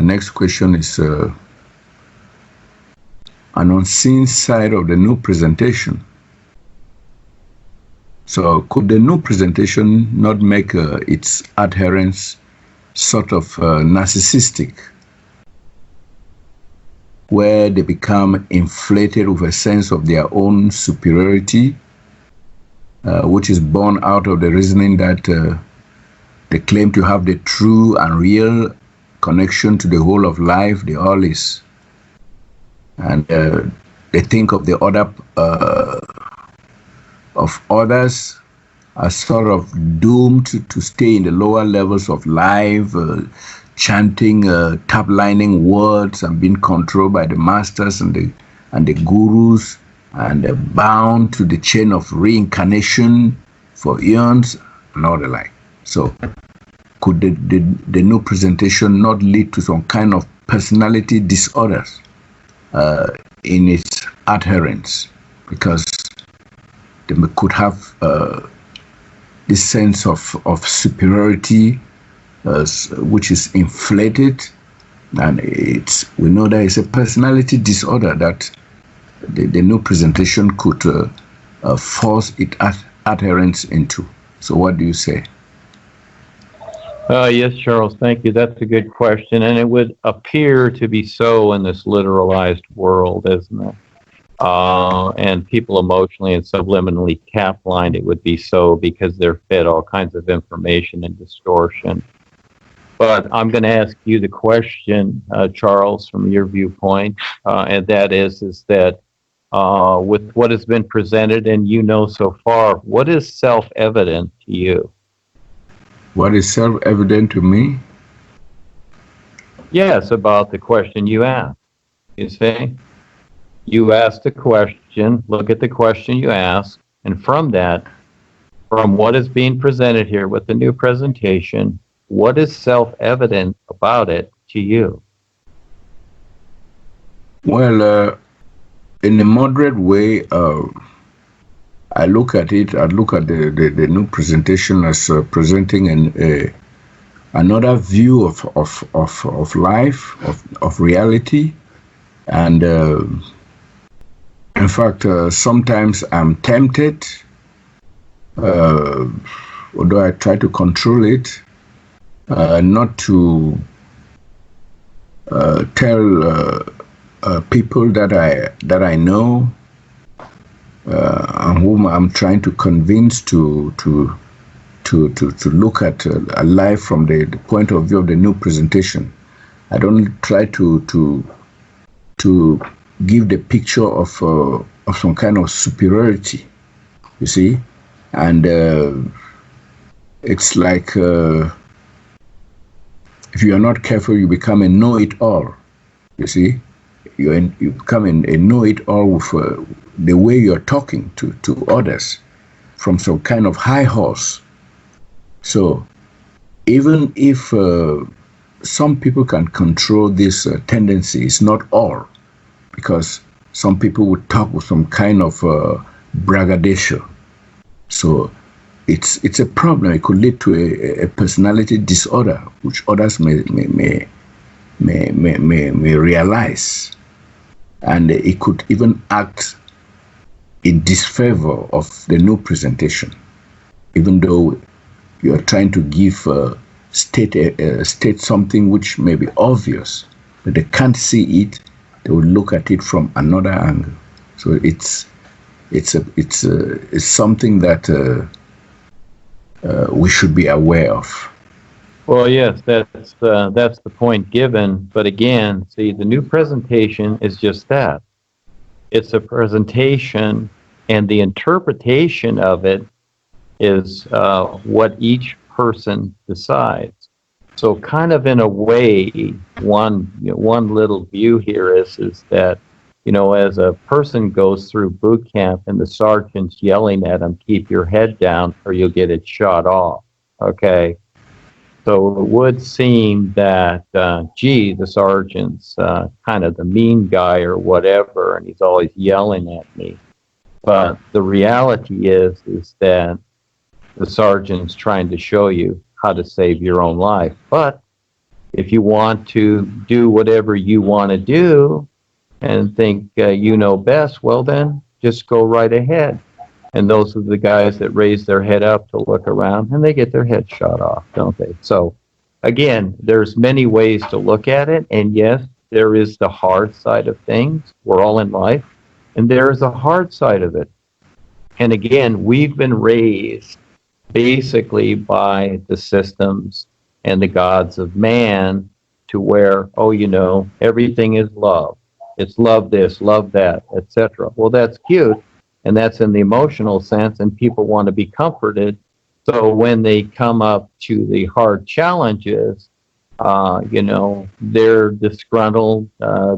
next question is an unseen side of the new presentation. So could the new presentation not make its adherents sort of narcissistic, where they become inflated with a sense of their own superiority, which is born out of the reasoning that they claim to have the true and real connection to the whole of life, the all is, and they think of the other of others are sort of doomed to stay in the lower levels of life, chanting, taplining words and being controlled by the masters and the gurus, and bound to the chain of reincarnation for eons and all the like. So could the new presentation not lead to some kind of personality disorders in its adherents, because they could have this sense of superiority, which is inflated, and we know that it's a personality disorder that the new presentation could force its adherents into. So what do you say? Yes, Charles, thank you. That's a good question, and it would appear to be so in this literalized world, isn't it? And people emotionally and subliminally taplined, it would be so because they're fed all kinds of information and distortion. But I'm going to ask you the question, Charles, from your viewpoint, and that is that with what has been presented and so far, what is self-evident to you? What is self-evident to me? Yes, about the question you asked. You see? You asked a question, look at the question you asked, and from that, from what is being presented here with the new presentation, what is self-evident about it to you? Well, in a moderate way, I look at it. I look at the new presentation as presenting another view of life, of reality, and in fact, sometimes I'm tempted, although I try to control it, not to tell people that I know, and whom I'm trying to convince to look at life from the point of view of the new presentation. I don't try to give the picture of some kind of superiority, you see, and it's like if you are not careful, you become a know-it-all. You see, you become a know-it-all with the way you are talking to others from some kind of high horse. So even if some people can control this tendency, it's not all, because some people would talk with some kind of braggadocio. So it's a problem. It could lead to a personality disorder, which others may realize, and it could even act in disfavor of the new presentation, even though you are trying to give state something which may be obvious, but they can't see it. They will look at it from another angle. So it's something that we should be aware of. Well, yes, that's the point given. But again, see, the new presentation is just that. It's a presentation, and the interpretation of it is what each person decides. So kind of in a way, one little view here is that, as a person goes through boot camp and the sergeant's yelling at him, keep your head down or you'll get it shot off, okay? So it would seem that, the sergeant's kind of the mean guy or whatever, and he's always yelling at me. But the reality is that the sergeant's trying to show you how to save your own life. But If you want to do whatever you want to do and think you know best, well then just go right ahead. And those are the guys that raise their head up to look around, and they get their head shot off, don't they? So again, there's many ways to look at it, and yes, there is the hard side of things. We're all in life, and there is a hard side of it. And again, we've been raised basically by the systems and the gods of man to where, oh, you know, everything is love. It's love this, love that, etc. Well, that's cute, and that's in the emotional sense, and people want to be comforted. So when they come up to the hard challenges, you know, they're disgruntled,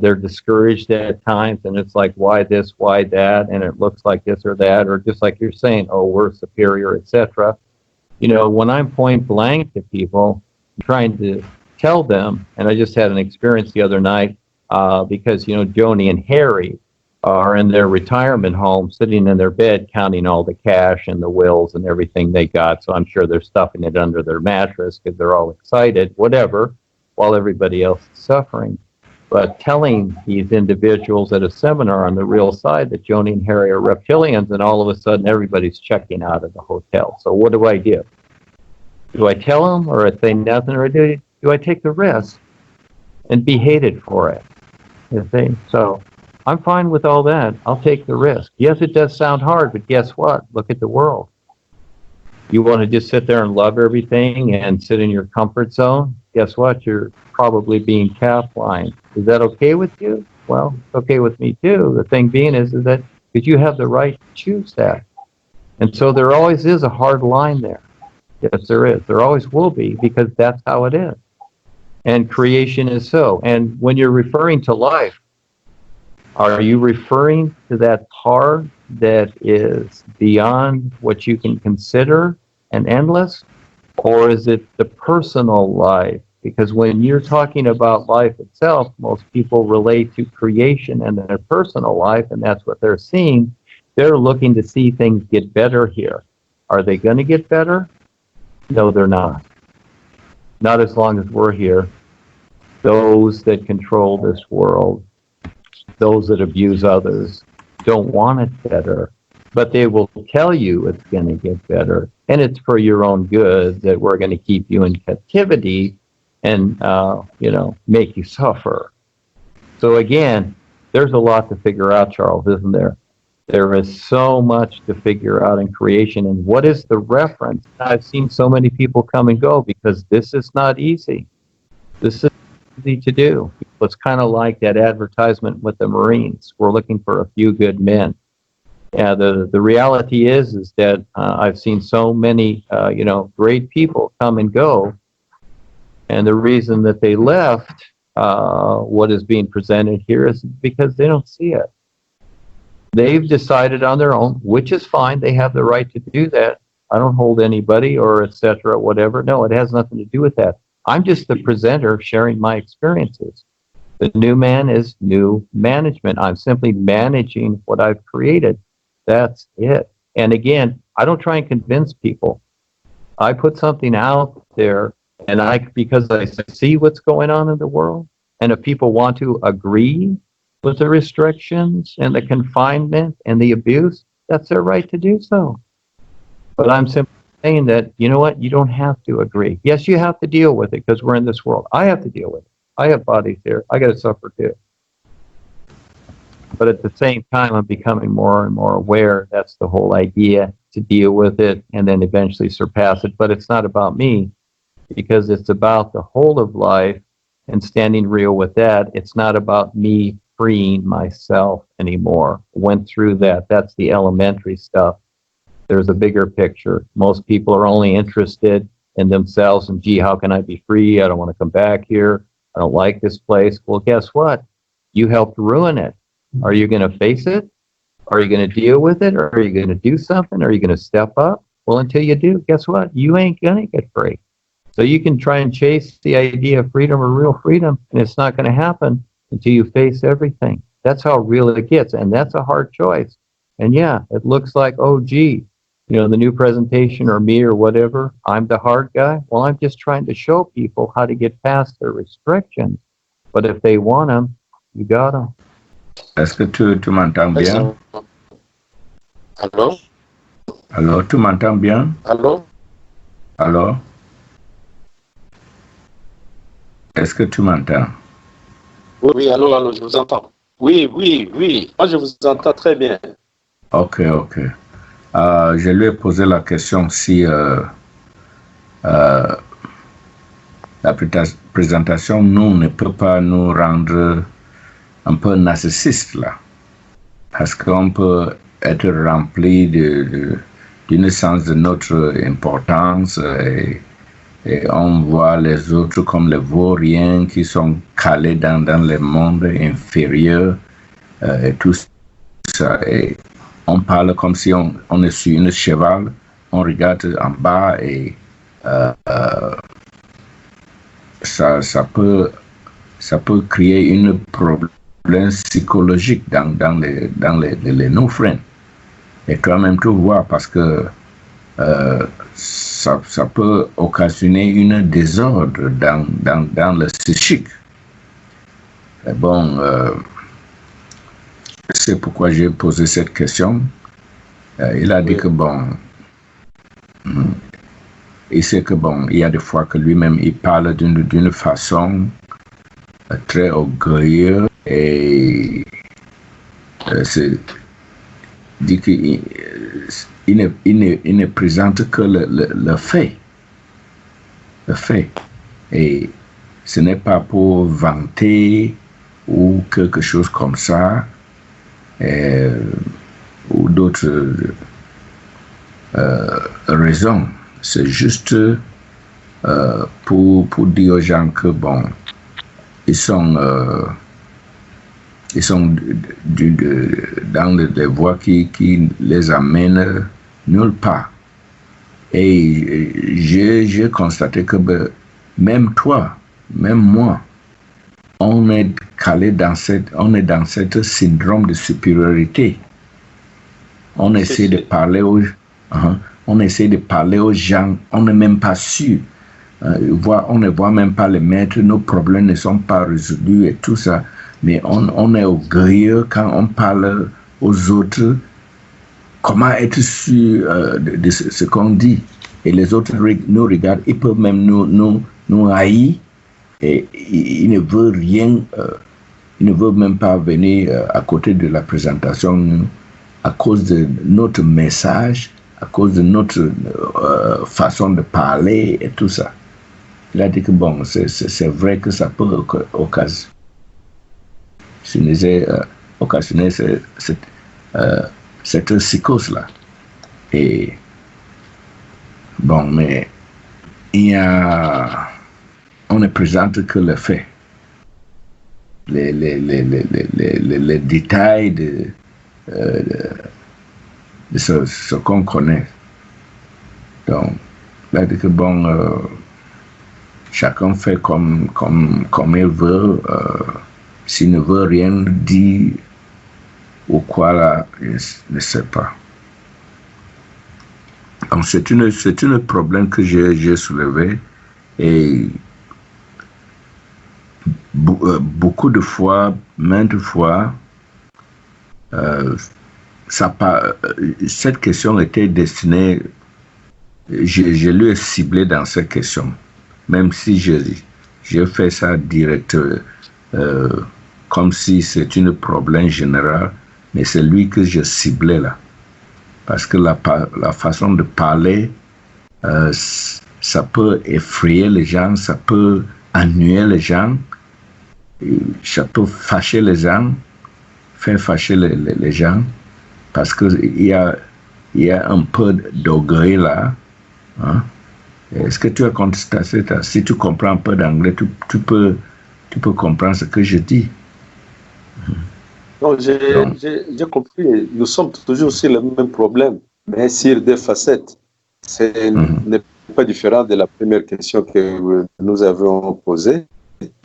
they're discouraged at times, and it's like, why this, why that, and it looks like this or that, or just like you're saying, oh, we're superior, etc. You know, when I'm point blank to people, trying to tell them, and I just had an experience the other night, because, you know, Joni and Harry are in their retirement home, sitting in their bed, counting all the cash and the wills and everything they got. So I'm sure they're stuffing it under their mattress because they're all excited, whatever, while everybody else is suffering. But telling these individuals at a seminar on the real side that Joni and Harry are reptilians, and all of a sudden everybody's checking out of the hotel. So what do I do? Do I tell them, or say nothing, or do I take the risk and be hated for it? You see? So I'm fine with all that. I'll take the risk. Yes, it does sound hard, but guess what? Look at the world. You want to just sit there and love everything and sit in your comfort zone? Guess what? You're probably being taplined. Is that okay with you? Well, it's okay with me too. The thing being is that because you have the right to choose that. And so there always is a hard line there. Yes, there is. There always will be, because that's how it is. And creation is so. And when you're referring to life, are you referring to that part that is beyond what you can consider and endless? Or is it the personal life? Because when you're talking about life itself, most people relate to creation and their personal life, and that's what they're seeing. They're looking to see things get better here. Are they going to get better? No, they're not. Not as long as we're here. Those that control this world, those that abuse others, don't want it better, but they will tell you it's going to get better, and it's for your own good, that we're going to keep you in captivity and you know, make you suffer. So again, there's a lot to figure out, Charles, isn't there? There is so much to figure out in creation, and what is the reference? I've seen so many people come and go because this is not easy. This is easy to do. It's kind of like that advertisement with the Marines. We're looking for a few good men. Yeah, the reality is that I've seen so many, you know, great people come and go, and the reason that they left what is being presented here is because they don't see it. They've decided on their own, which is fine. They have the right to do that. I don't hold anybody or etc. whatever. No, it has nothing to do with that. I'm just the presenter sharing my experiences. The new man is new management. I'm simply managing what I've created. That's it. And again, I don't try and convince people. I put something out there, and because I see what's going on in the world, and if people want to agree with the restrictions and the confinement and the abuse, that's their right to do so. But I'm simply saying that, you know what, you don't have to agree. Yes, you have to deal with it because we're in this world. I have to deal with it. I have bodies here. I got to suffer too. But at the same time, I'm becoming more and more aware that's the whole idea, to deal with it and then eventually surpass it. But it's not about me, because it's about the whole of life and standing real with that. It's not about me freeing myself anymore. Went through that. That's the elementary stuff. There's a bigger picture. Most people are only interested in themselves and, gee, how can I be free? I don't want to come back here. I don't like this place. Well, guess what? You helped ruin it. Are you going to face it? Are you going to deal with it? Or are you going to do something? Are you going to step up? Well, until you do, guess what? You ain't going to get free. So you can try and chase the idea of freedom or real freedom, and it's not going to happen until you face everything. That's how real it gets, and that's a hard choice. And yeah, it looks like, oh, gee, the new presentation or me or whatever, I'm the hard guy. Well, I'm just trying to show people how to get past their restrictions. But if they want them, you got them. Est-ce que tu m'entends bien? Allô? Allô, tu m'entends bien? Allô? Allô? Est-ce que tu m'entends? Oui, allô, je vous entends. Oui. Moi, je vous entends très bien. Ok. Je lui ai posé la question si la présentation, nous, ne peut pas nous rendre un peu narcissistes, là. Parce qu'on peut être rempli d'une sens de notre importance et on voit les autres comme les vauriens qui sont calés dans le monde inférieur et tout ça. Et on parle comme si on est sur un cheval, on regarde en bas et ça peut créer un problème psychologique dans les Nufriends. Et toi-même tu vois parce que ça peut occasionner un désordre dans le psychique. Et bon, c'est pourquoi j'ai posé cette question. Il a dit que bon, il sait que bon, il y a des fois que lui-même il parle d'une façon très orgueilleuse et dit qu'il ne présente que le fait. Le fait. Et ce n'est pas pour vanter ou quelque chose comme ça, ou d'autres raisons. C'est juste pour dire aux gens que bon, ils sont dans des voies qui les amènent nulle part. Et j'ai constaté que même toi, même moi, on est calé dans cette syndrome de supériorité. On essaie de parler aux gens, on n'est même pas sûr. On ne voit même pas les maîtres, nos problèmes ne sont pas résolus et tout ça. Mais on est orgueilleux quand on parle aux autres. Comment être sûr de ce qu'on dit? Et les autres nous regardent, ils peuvent même nous haïr. Et ils ne veulent rien, ils ne veulent même pas venir à côté de la présentation à cause de notre message, à cause de notre façon de parler et tout ça. Il a dit que bon, c'est vrai que ça peut occasionner cette psychose-là. Et bon, mais on ne présente que le fait. Les détails de ce qu'on connaît. Donc, là, que bon, chacun fait comme il veut. S'il ne veut rien dire ou quoi là, je ne sais pas. Donc, c'est un problème que j'ai soulevé et beaucoup de fois, maintes fois, cette question était destinée, je lui ai ciblé dans cette question, même si j'ai fait ça direct, comme si c'était un problème général, mais c'est lui que je ciblais là. Parce que la façon de parler, ça peut effrayer les gens, ça peut ennuyer les gens, ça peut fâcher les gens, faire fâcher les gens, parce qu'il y a un peu d'orgueil là. Hein? Est-ce que tu as constaté ça? Si tu comprends un peu d'anglais, tu peux comprendre ce que je dis. Non, j'ai compris. Nous sommes toujours sur le même problème, mais sur des facettes. Ce n'est pas différent de la première question que nous avons posée.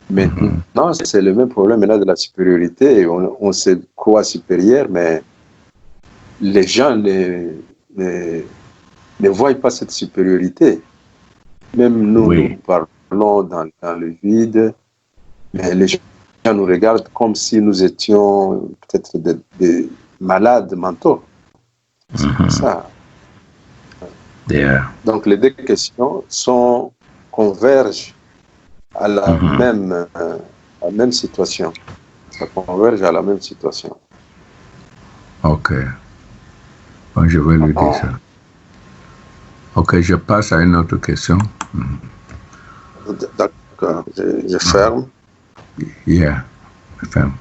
Maintenant, c'est le même problème maintenant de la supériorité. On se croit supérieur, mais les gens ne ne voient pas cette supériorité. Même nous, Oui. nous parlons dans le vide, mais les gens nous regardent comme si nous étions peut-être des malades mentaux. C'est ça. Yeah. Donc les deux questions convergent à la même situation. Ça converge à la même situation. Ok. Bon, je vais lui dire ça. Ok, je passe à une autre question. D'accord, je ferme. Yeah, je ferme.